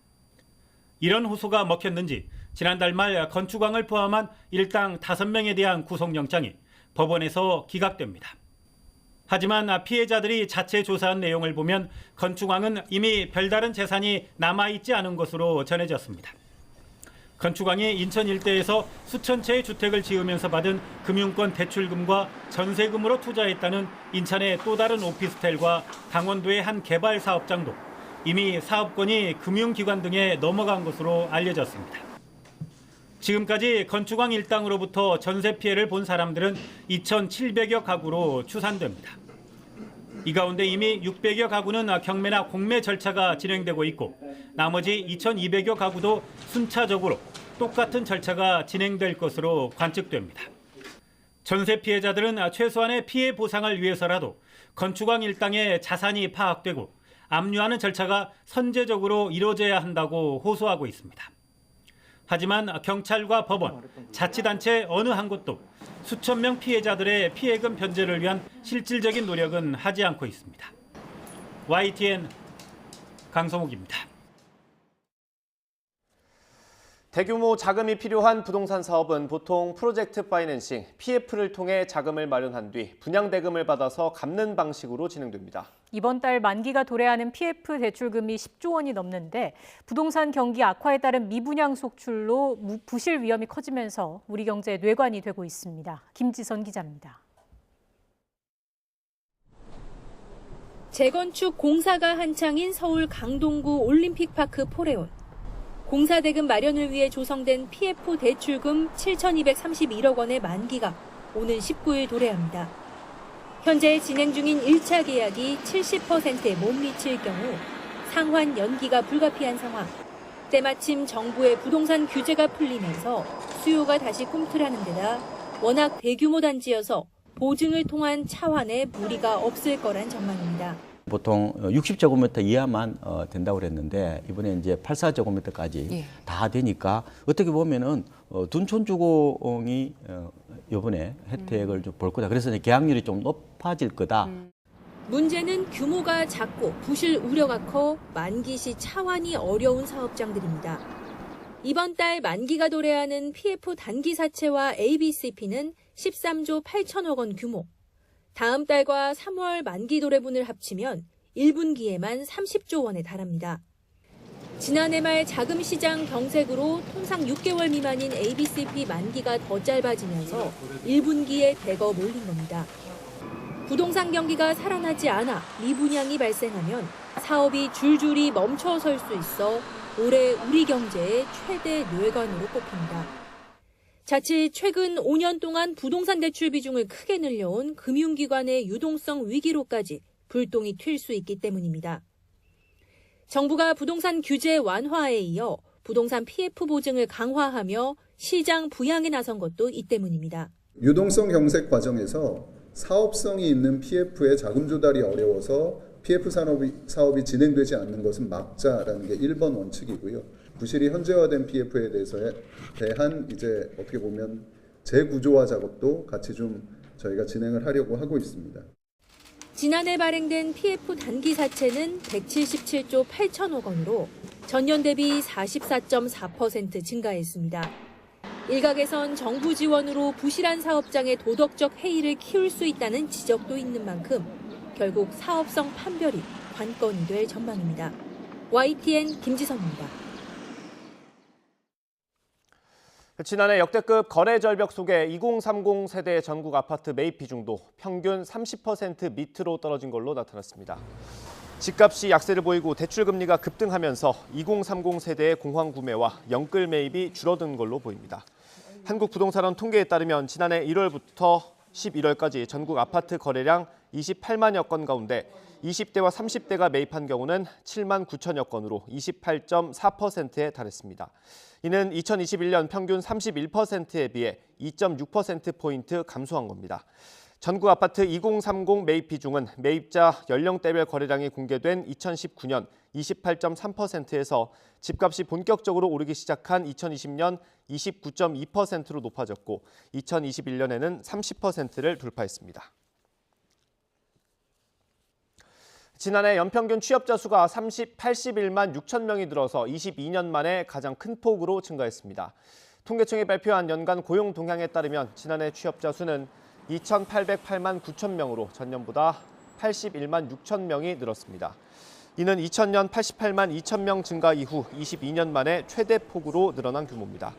이런 호소가 먹혔는지 지난달 말 건축왕을 포함한 일당 5명에 대한 구속영장이 법원에서 기각됩니다. 하지만 피해자들이 자체 조사한 내용을 보면 건축왕은 이미 별다른 재산이 남아있지 않은 것으로 전해졌습니다. 건축왕이 인천 일대에서 수천 채의 주택을 지으면서 받은 금융권 대출금과 전세금으로 투자했다는 인천의 또 다른 오피스텔과 강원도의 한 개발 사업장도 이미 사업권이 금융기관 등에 넘어간 것으로 알려졌습니다. 지금까지 건축왕 일당으로부터 전세 피해를 본 사람들은 2,700여 가구로 추산됩니다. 이 가운데 이미 600여 가구는 경매나 공매 절차가 진행되고 있고 나머지 2,200여 가구도 순차적으로 똑같은 절차가 진행될 것으로 관측됩니다. 전세 피해자들은 최소한의 피해 보상을 위해서라도 건축왕 일당의 자산이 파악되고 압류하는 절차가 선제적으로 이루어져야 한다고 호소하고 있습니다. 하지만 경찰과 법원, 자치단체 어느 한 곳도 수천 명 피해자들의 피해금 변제를 위한 실질적인 노력은 하지 않고 있습니다. YTN 강성욱입니다. 대규모 자금이 필요한 부동산 사업은 보통 프로젝트 파이낸싱, PF를 통해 자금을 마련한 뒤 분양대금을 받아서 갚는 방식으로 진행됩니다. 이번 달 만기가 도래하는 PF 대출금이 10조 원이 넘는데 부동산 경기 악화에 따른 미분양 속출로 부실 위험이 커지면서 우리 경제의 뇌관이 되고 있습니다. 김지선 기자입니다. 재건축 공사가 한창인 서울 강동구 올림픽파크 포레온. 공사 대금 마련을 위해 조성된 PF 대출금 7,231억 원의 만기가 오는 19일 도래합니다. 현재 진행 중인 1차 계약이 70%에 못 미칠 경우 상환 연기가 불가피한 상황. 때마침 정부의 부동산 규제가 풀리면서 수요가 다시 꿈틀하는 데다 워낙 대규모 단지여서 보증을 통한 차환에 무리가 없을 거란 전망입니다. 보통 60제곱미터 이하만 된다고 그랬는데 이번에 이제 84제곱미터까지 다 되니까 어떻게 보면은 둔촌주공이 이번에 혜택을 좀 볼 거다. 그래서 계약률이 좀 높아질 거다. 문제는 규모가 작고 부실 우려가 커 만기 시 차환이 어려운 사업장들입니다. 이번 달 만기가 도래하는 PF 단기 사채와 ABCP는 13조 8천억 원 규모. 다음 달과 3월 만기 도래분을 합치면 1분기에만 30조 원에 달합니다. 지난해 말 자금 시장 경색으로 통상 6개월 미만인 ABCP 만기가 더 짧아지면서 1분기에 대거 몰린 겁니다. 부동산 경기가 살아나지 않아 미분양이 발생하면 사업이 줄줄이 멈춰설 수 있어 올해 우리 경제의 최대 뇌관으로 꼽힙니다. 자칫 최근 5년 동안 부동산 대출 비중을 크게 늘려온 금융기관의 유동성 위기로까지 불똥이 튈 수 있기 때문입니다. 정부가 부동산 규제 완화에 이어 부동산 PF 보증을 강화하며 시장 부양에 나선 것도 이 때문입니다. 유동성 경색 과정에서 사업성이 있는 PF의 자금 조달이 어려워서 PF 사업이 진행되지 않는 것은 막자라는 게 1번 원칙이고요. 부실이 현재화된 PF에 대한 이제 어떻게 보면 재구조화 작업도 같이 좀 저희가 진행을 하려고 하고 있습니다. 지난해 발행된 PF 단기 사채는 177조 8천억 원으로 전년 대비 44.4% 증가했습니다. 일각에선 정부 지원으로 부실한 사업장의 도덕적 해이를 키울 수 있다는 지적도 있는 만큼 결국 사업성 판별이 관건이 될 전망입니다. YTN 김지선입니다. 지난해 역대급 거래 절벽 속에 2030 세대의 전국 아파트 매입 비중도 평균 30% 밑으로 떨어진 걸로 나타났습니다. 집값이 약세를 보이고 대출 금리가 급등하면서 2030 세대의 공황 구매와 영끌 매입이 줄어든 걸로 보입니다. 한국부동산원 통계에 따르면 지난해 1월부터 11월까지 전국 아파트 거래량 28만여 건 가운데 20대와 30대가 매입한 경우는 7만 9천여 건으로 28.4%에 달했습니다. 이는 2021년 평균 31%에 비해 2.6%포인트 감소한 겁니다. 전국 아파트 2030 매입 비중은 매입자 연령대별 거래량이 공개된 2019년 28.3%에서 집값이 본격적으로 오르기 시작한 2020년 29.2%로 높아졌고 2021년에는 30%를 돌파했습니다. 지난해 연평균 취업자 수가 81만 6천 명이 늘어서 22년 만에 가장 큰 폭으로 증가했습니다. 통계청이 발표한 연간 고용 동향에 따르면 지난해 취업자 수는 2,808만 9천 명으로 전년보다 81만 6천 명이 늘었습니다. 이는 2000년 88만 2천 명 증가 이후 22년 만에 최대 폭으로 늘어난 규모입니다.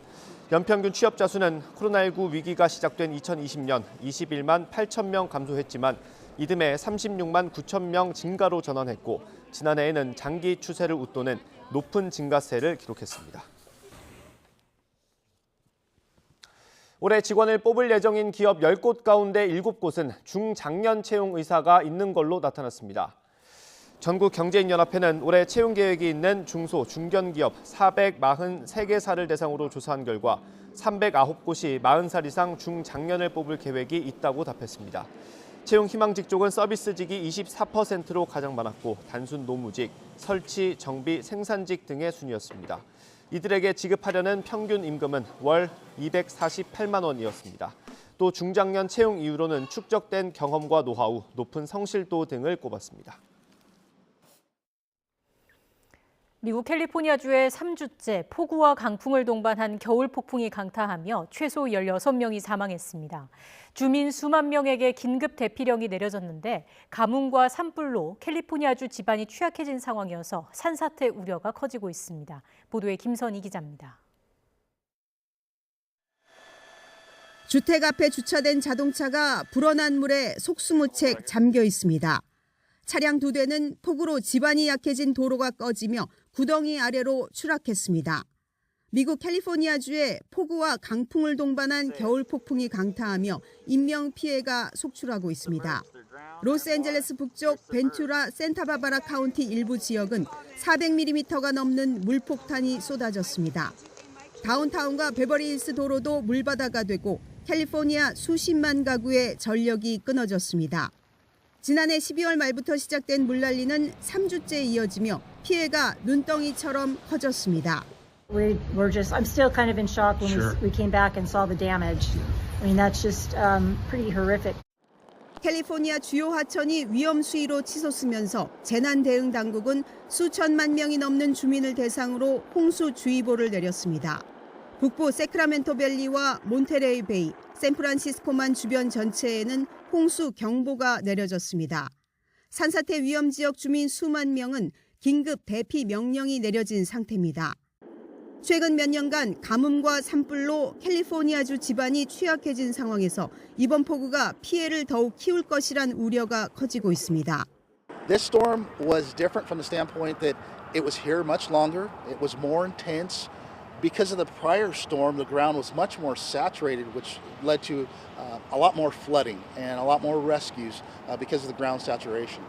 연평균 취업자 수는 코로나19 위기가 시작된 2020년 21만 8천 명 감소했지만 이듬해 36만 9천 명 증가로 전환했고 지난해에는 장기 추세를 웃도는 높은 증가세를 기록했습니다. 올해 직원을 뽑을 예정인 기업 10곳 가운데 7곳은 중장년 채용 의사가 있는 걸로 나타났습니다. 전국경제인연합회는 올해 채용 계획이 있는 중소, 중견기업 443개사를 대상으로 조사한 결과 309곳이 40살 이상 중장년을 뽑을 계획이 있다고 답했습니다. 채용 희망 직종은 서비스직이 24%로 가장 많았고 단순 노무직, 설치, 정비, 생산직 등의 순이었습니다. 이들에게 지급하려는 평균 임금은 월 248만 원이었습니다. 또 중장년 채용 이유로는 축적된 경험과 노하우, 높은 성실도 등을 꼽았습니다. 미국 캘리포니아주에 3주째 폭우와 강풍을 동반한 겨울 폭풍이 강타하며 최소 16명이 사망했습니다. 주민 수만 명에게 긴급 대피령이 내려졌는데 가뭄과 산불로 캘리포니아주 지반이 취약해진 상황이어서 산사태 우려가 커지고 있습니다. 보도에 김선희 기자입니다. 주택 앞에 주차된 자동차가 불어난 물에 속수무책 잠겨 있습니다. 차량 2대는 폭우로 지반이 약해진 도로가 꺼지며 구덩이 아래로 추락했습니다. 미국 캘리포니아주에 폭우와 강풍을 동반한 겨울 폭풍이 강타하며 인명 피해가 속출하고 있습니다. 로스앤젤레스 북쪽 벤투라 센타바바라 카운티 일부 지역은 400mm가 넘는 물폭탄이 쏟아졌습니다. 다운타운과 베버리힐스 도로도 물바다가 되고 캘리포니아 수십만 가구의 전력이 끊어졌습니다. 지난해 12월 말부터 시작된 물난리는 3주째 이어지며 피해가 눈덩이처럼 커졌습니다. I'm still kind of in shock when we came back and saw the damage. I mean, that's just pretty horrific. 캘리포니아 주요 하천이 위험 수위로 치솟으면서 재난대응당국은 수천만 명이 넘는 주민을 대상으로 홍수주의보를 내렸습니다. 북부 세크라멘토밸리와 몬테레이 베이, 샌프란시스코만 주변 전체에는 홍수 경보가 내려졌습니다. 산사태 위험 지역 주민 수만 명은 긴급 대피 명령이 내려진 상태입니다. 최근 몇 년간 가뭄과 산불로 캘리포니아주 지반이 취약해진 상황에서 이번 폭우가 피해를 더욱 키울 것이란 우려가 커지고 있습니다. This storm was different from the standpoint that it was here much longer. It was more intense. Because of the prior storm, the ground was much more saturated, which led to a lot more flooding and a lot more rescues because of the ground saturation.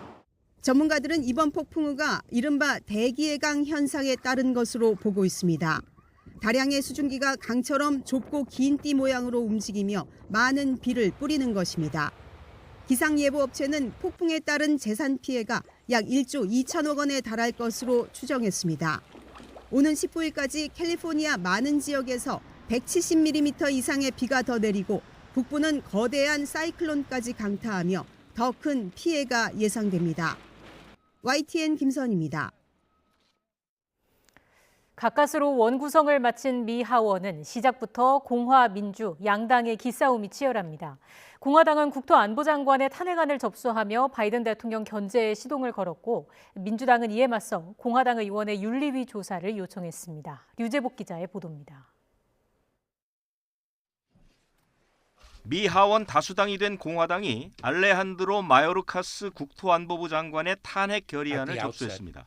전문가들은 이번 폭풍우가 이른바 대기예강 현상에 따른 것으로 보고 있습니다. 다량의 수증기가 강처럼 좁고 긴 띠 모양으로 움직이며 많은 비를 뿌리는 것입니다. 기상예보업체는 폭풍에 따른 재산 피해가 약 1조 2천억 원에 달할 것으로 추정했습니다. 오는 19일까지 캘리포니아 많은 지역에서 170mm 이상의 비가 더 내리고 북부는 거대한 사이클론까지 강타하며 더 큰 피해가 예상됩니다. YTN 김선입니다. 가까스로 원구성을 마친 미 하원은 시작부터 공화, 민주, 양당의 기싸움이 치열합니다. 공화당은 국토안보장관의 탄핵안을 접수하며 바이든 대통령 견제에 시동을 걸었고 민주당은 이에 맞서 공화당 의원의 윤리위 조사를 요청했습니다. 류재복 기자의 보도입니다. 미 하원 다수당이 된 공화당이 알레한드로 마요르카스 국토안보부 장관의 탄핵 결의안을 접수했습니다.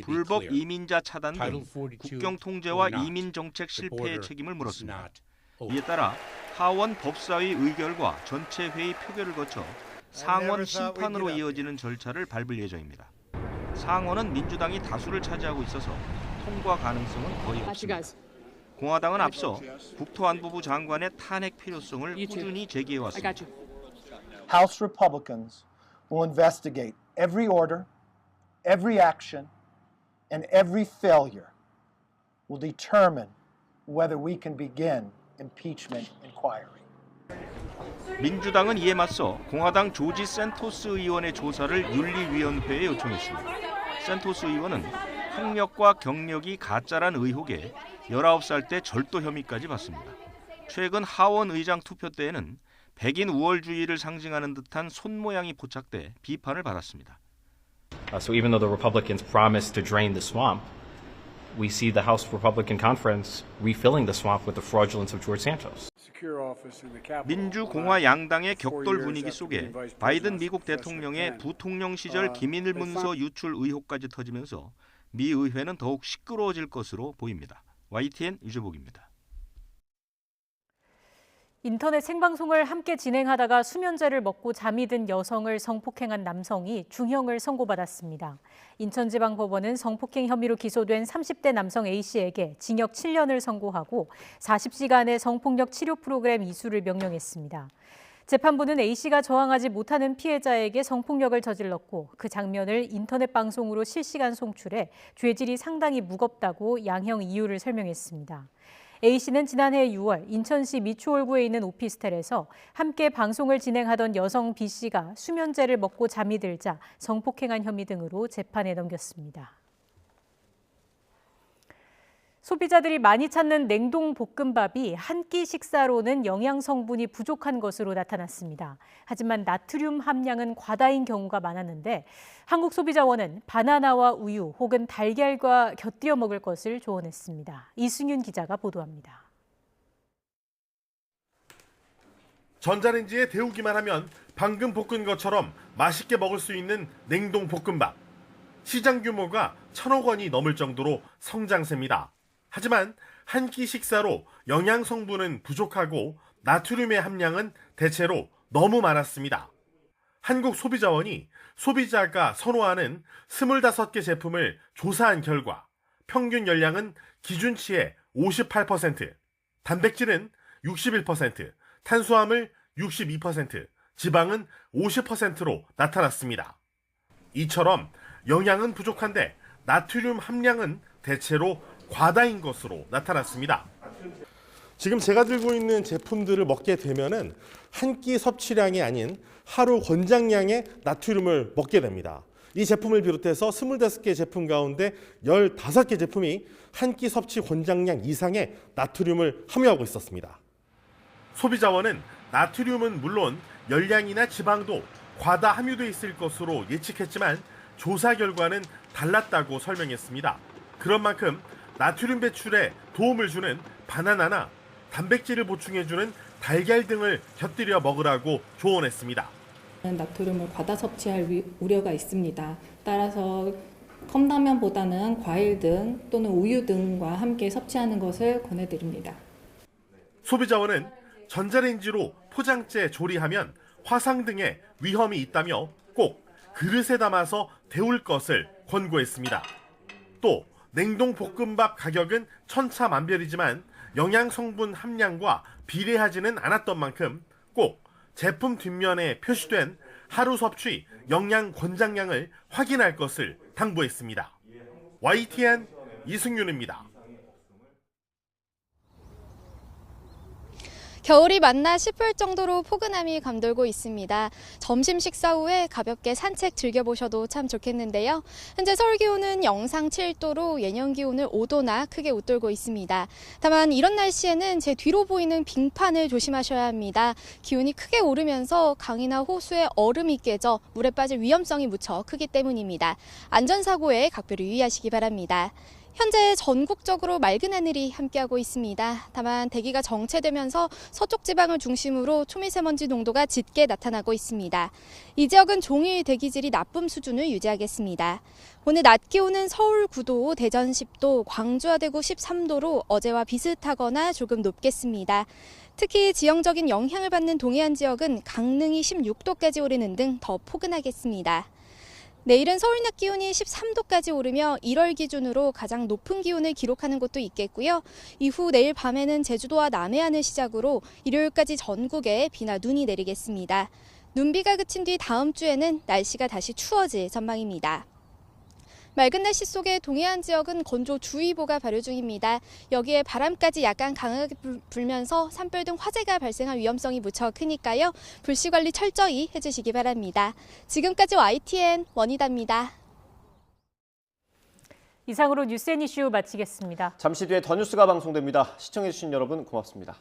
불법 이민자 차단 등 국경 통제와 이민 정책 실패의 책임을 물었습니다. 이에 따라 하원 법사위 의결과 전체 회의 표결을 거쳐 상원 심판으로 이어지는 절차를 밟을 예정입니다. 상원은 민주당이 다수를 차지하고 있어서 통과 가능성은 거의 없습니다. 공화당은 앞서 국토안보부 장관의 탄핵 필요성을 꾸준히 제기해왔습니다. House Republicans will investigate every order, every action, and every failure will determine whether we can begin impeachment inquiry. 민주당은 이에 맞서 공화당 조지 샌토스 의원의 조사를 윤리위원회에 요청했습니다. 샌토스 의원은 학력과 경력이 가짜란 의혹에 19살 때 절도 혐의까지 받습니다. 최근 하원 의장 투표 때에는 백인 우월주의를 상징하는 듯한 손 모양이 포착돼 비판을 받았습니다. So even though the Republicans promised to drain the swamp, we see the House Republican Conference refilling the swamp with the fraudulence of George Santos. 민주 공화 양당의 격돌 분위기 속에 바이든 미국 대통령의 부통령 시절 기밀 문서 유출 의혹까지 터지면서 미 의회는 더욱 시끄러워질 것으로 보입니다. YTN 유재복입니다. 인터넷 생방송을 함께 진행하다가 수면제를 먹고 잠이 든 여성을 성폭행한 남성이 중형을 선고받았습니다. 인천지방법원은 성폭행 혐의로 기소된 30대 남성 A씨에게 징역 7년을 선고하고 40시간의 성폭력 치료 프로그램 이수를 명령했습니다. 재판부는 A씨가 저항하지 못하는 피해자에게 성폭력을 저질렀고 그 장면을 인터넷 방송으로 실시간 송출해 죄질이 상당히 무겁다고 양형 이유를 설명했습니다. A씨는 지난해 6월 인천시 미추홀구에 있는 오피스텔에서 함께 방송을 진행하던 여성 B씨가 수면제를 먹고 잠이 들자 성폭행한 혐의 등으로 재판에 넘겼습니다. 소비자들이 많이 찾는 냉동 볶음밥이 한 끼 식사로는 영양 성분이 부족한 것으로 나타났습니다. 하지만 나트륨 함량은 과다인 경우가 많았는데 한국소비자원은 바나나와 우유 혹은 달걀과 곁들여 먹을 것을 조언했습니다. 이승윤 기자가 보도합니다. 전자레인지에 데우기만 하면 방금 볶은 것처럼 맛있게 먹을 수 있는 냉동 볶음밥. 시장 규모가 1,000억 원이 넘을 정도로 성장세입니다. 하지만 한 끼 식사로 영양 성분은 부족하고 나트륨의 함량은 대체로 너무 많았습니다. 한국소비자원이 소비자가 선호하는 25개 제품을 조사한 결과 평균 열량은 기준치의 58%, 단백질은 61%, 탄수화물 62%, 지방은 50%로 나타났습니다. 이처럼 영양은 부족한데 나트륨 함량은 대체로 과다인 것으로 나타났습니다. 지금 제가 들고 있는 제품들을 먹게 되면은 한 끼 섭취량이 아닌 하루 권장량의 나트륨을 먹게 됩니다. 이 제품을 비롯해서 25개 제품 가운데 15개 제품이 한 끼 섭취 권장량 이상의 나트륨을 함유하고 있었습니다. 소비자원은 나트륨은 물론 열량이나 지방도 과다 함유돼 있을 것으로 예측했지만 조사 결과는 달랐다고 설명했습니다. 그런 만큼 나트륨 배출에 도움을 주는 바나나나 단백질을 보충해주는 달걀 등을 곁들여 먹으라고 조언했습니다. 나트륨을 과다 섭취할 우려가 있습니다. 따라서 컵라면보다는 과일 등 또는 우유 등과 함께 섭취하는 것을 권해드립니다. 소비자원은 전자레인지로 포장재 조리하면 화상 등의 위험이 있다며 꼭 그릇에 담아서 데울 것을 권고했습니다. 또 냉동 볶음밥 가격은 천차만별이지만 영양 성분 함량과 비례하지는 않았던 만큼 꼭 제품 뒷면에 표시된 하루 섭취 영양 권장량을 확인할 것을 당부했습니다. YTN 이승윤입니다. 겨울이 맞나 싶을 정도로 포근함이 감돌고 있습니다. 점심 식사 후에 가볍게 산책 즐겨보셔도 참 좋겠는데요. 현재 서울 기온은 영상 7도로 예년 기온을 5도나 크게 웃돌고 있습니다. 다만 이런 날씨에는 제 뒤로 보이는 빙판을 조심하셔야 합니다. 기온이 크게 오르면서 강이나 호수에 얼음이 깨져 물에 빠질 위험성이 무척 크기 때문입니다. 안전사고에 각별히 유의하시기 바랍니다. 현재 전국적으로 맑은 하늘이 함께하고 있습니다. 다만 대기가 정체되면서 서쪽 지방을 중심으로 초미세먼지 농도가 짙게 나타나고 있습니다. 이 지역은 종일 대기질이 나쁨 수준을 유지하겠습니다. 오늘 낮 기온은 서울 9도, 대전 10도, 광주와 대구 13도로 어제와 비슷하거나 조금 높겠습니다. 특히 지형적인 영향을 받는 동해안 지역은 강릉이 16도까지 오르는 등 더 포근하겠습니다. 내일은 서울 낮 기온이 13도까지 오르며 1월 기준으로 가장 높은 기온을 기록하는 곳도 있겠고요. 이후 내일 밤에는 제주도와 남해안을 시작으로 일요일까지 전국에 비나 눈이 내리겠습니다. 눈비가 그친 뒤 다음 주에는 날씨가 다시 추워질 전망입니다. 맑은 날씨 속에 동해안 지역은 건조주의보가 발효 중입니다. 여기에 바람까지 약간 강하게 불면서 산불 등 화재가 발생할 위험성이 무척 크니까요. 불씨 관리 철저히 해주시기 바랍니다. 지금까지 YTN 원희다입니다. 이상으로 뉴스 앤 이슈 마치겠습니다. 잠시 뒤에 더 뉴스가 방송됩니다. 시청해주신 여러분 고맙습니다.